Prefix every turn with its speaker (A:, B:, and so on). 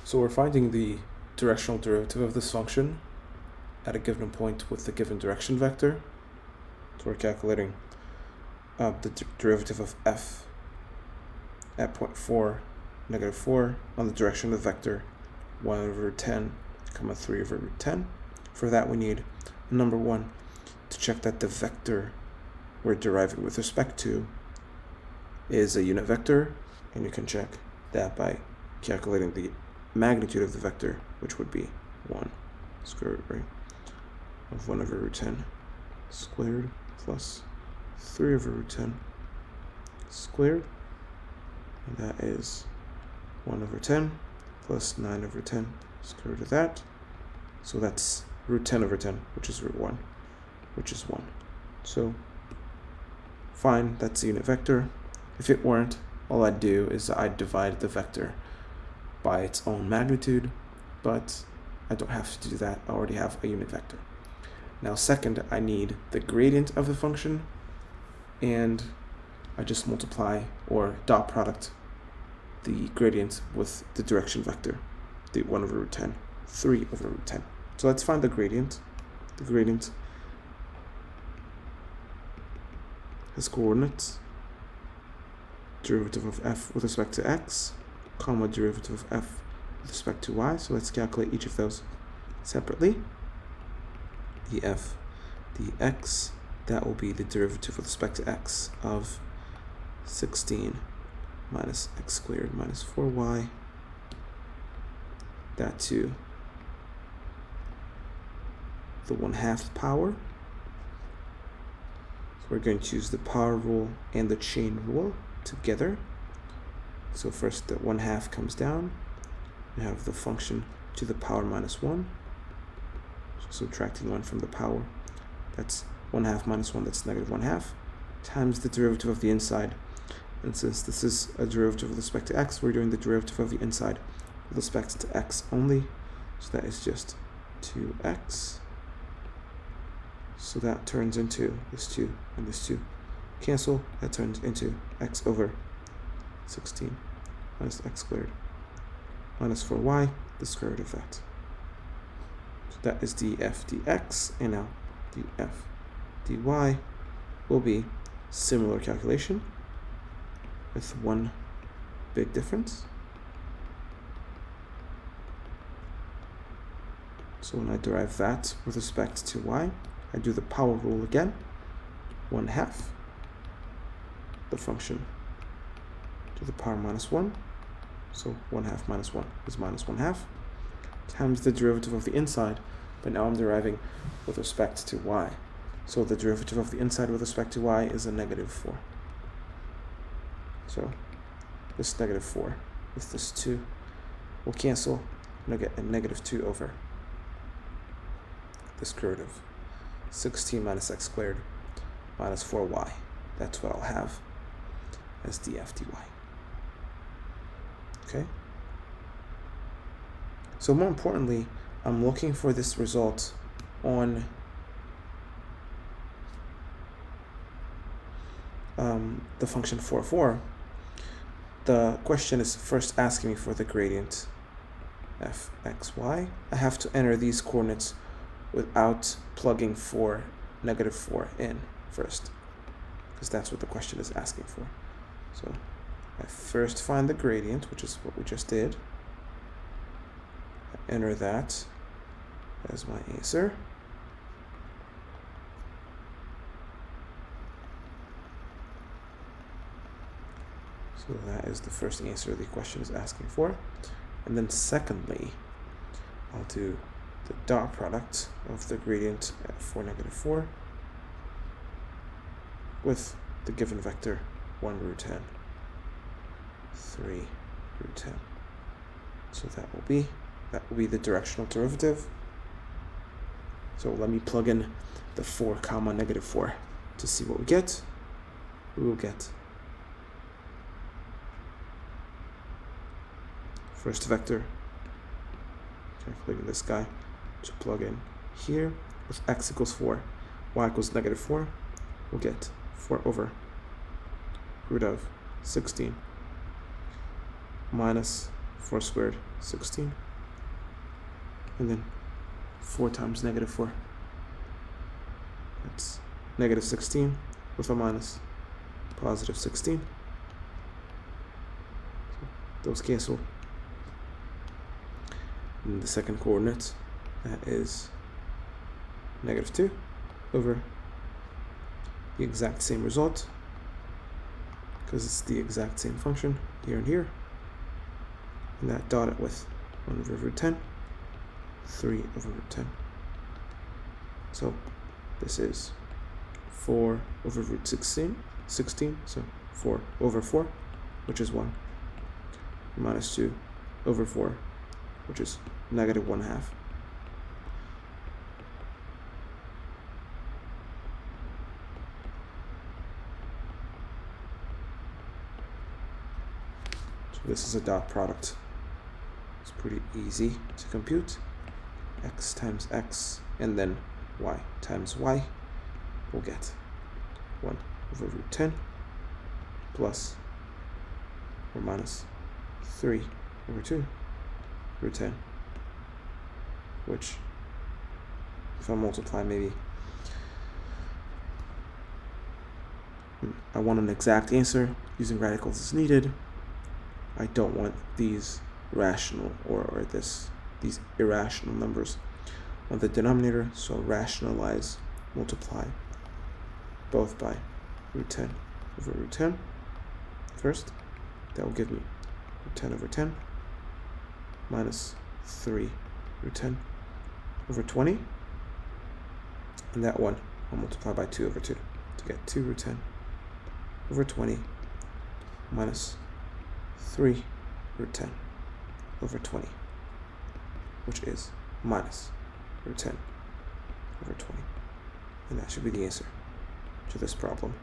A: So we're finding the directional derivative of this function at a given point with the given direction vector. So we're calculating the derivative of f at point 4, negative 4 on the direction of the vector 1 over 10, 3 over root 10. For that we need number 1 to check that the vector we're deriving with respect to is a unit vector, and you can check that by calculating the magnitude of the vector, which would be 1 square root, right, of 1 over root 10 squared plus 3 over root 10 squared, and that is 1 over 10 plus 9 over 10 square root of that. So that's root 10 over 10, which is root 1, which is 1. So fine, that's the unit vector. If it weren't, all I'd do is I'd divide the vector by its own magnitude, but I don't have to do that. I already have a unit vector. Now second, I need the gradient of the function, and I just multiply or dot product the gradient with the direction vector, the 1 over root 10, 3 over root 10. So let's find the gradient. The gradient has coordinates, derivative of f with respect to x, comma derivative of f with respect to y. So let's calculate each of those separately. The f dx, that will be the derivative with respect to x of 16 minus x squared minus 4y, that to the 1/2 power. So we're going to use the power rule and the chain rule together. So first the 1/2 comes down. We have the function to the power minus 1. So subtracting 1 from the power, that's 1/2 minus 1, that's negative 1/2, times the derivative of the inside. And since this is a derivative with respect to x, we're doing the derivative of the inside with respect to x only. So that is just 2x. So that turns into this 2 and this 2 cancel. That turns into x over 16 minus x squared minus 4y, the square root of that. So that is df dx, and now df dy will be similar calculation with one big difference. So when I derive that with respect to y, I do the power rule again, 1/2, the function to the power minus 1, so 1/2 minus 1 is minus 1/2, times the derivative of the inside, but now I'm deriving with respect to y. So the derivative of the inside with respect to y is a negative 4. So this negative 4 with this 2 will cancel, and I get a negative 2 over the square root of 16 minus x squared minus 4y. That's what I'll have as df dy. Okay? So more importantly, I'm looking for this result on the function 4. The question is first asking me for the gradient f x y. I have to enter these coordinates without plugging for negative 4 in first, because that's what the question is asking for. So I first find the gradient, which is what we just did. I enter that as my answer. So that is the first answer the question is asking for. And then secondly, I'll do the dot product of the gradient at 4, negative 4 with the given vector 1 root 10, 3 root 10. So that will be the directional derivative. So let me plug in the 4 comma negative 4 to see what we get. We will get first vector, calculating this guy, to plug in here with x equals 4, y equals negative 4, we'll get 4 over root of 16 minus 4 squared, 16. And then 4 times negative 4. That's negative 16 with a minus, positive 16. So those cancel. And the second coordinate, that is negative 2 over the exact same result, because it's the exact same function here and here. And that dotted with 1 over root 10, 3 over root 10. So this is 4 over root 16, so 4 over 4, which is 1, minus 2 over 4, which is negative 1/2. So this is a dot product. It's pretty easy to compute. X times x, and then y times y, we'll get 1 over root 10 plus or minus 3 over 2 root 10, which if I multiply, maybe I want an exact answer using radicals as needed. I don't want these rational or these irrational numbers on the denominator, so rationalize, multiply both by root 10 over root 10 first. That will give me root 10 over 10 minus 3 root 10 over 20, and that one I'll multiply by 2 over 2 to get 2 root 10 over 20 minus 3 root 10 over 20, which is minus root 10 over 20. And that should be the answer to this problem.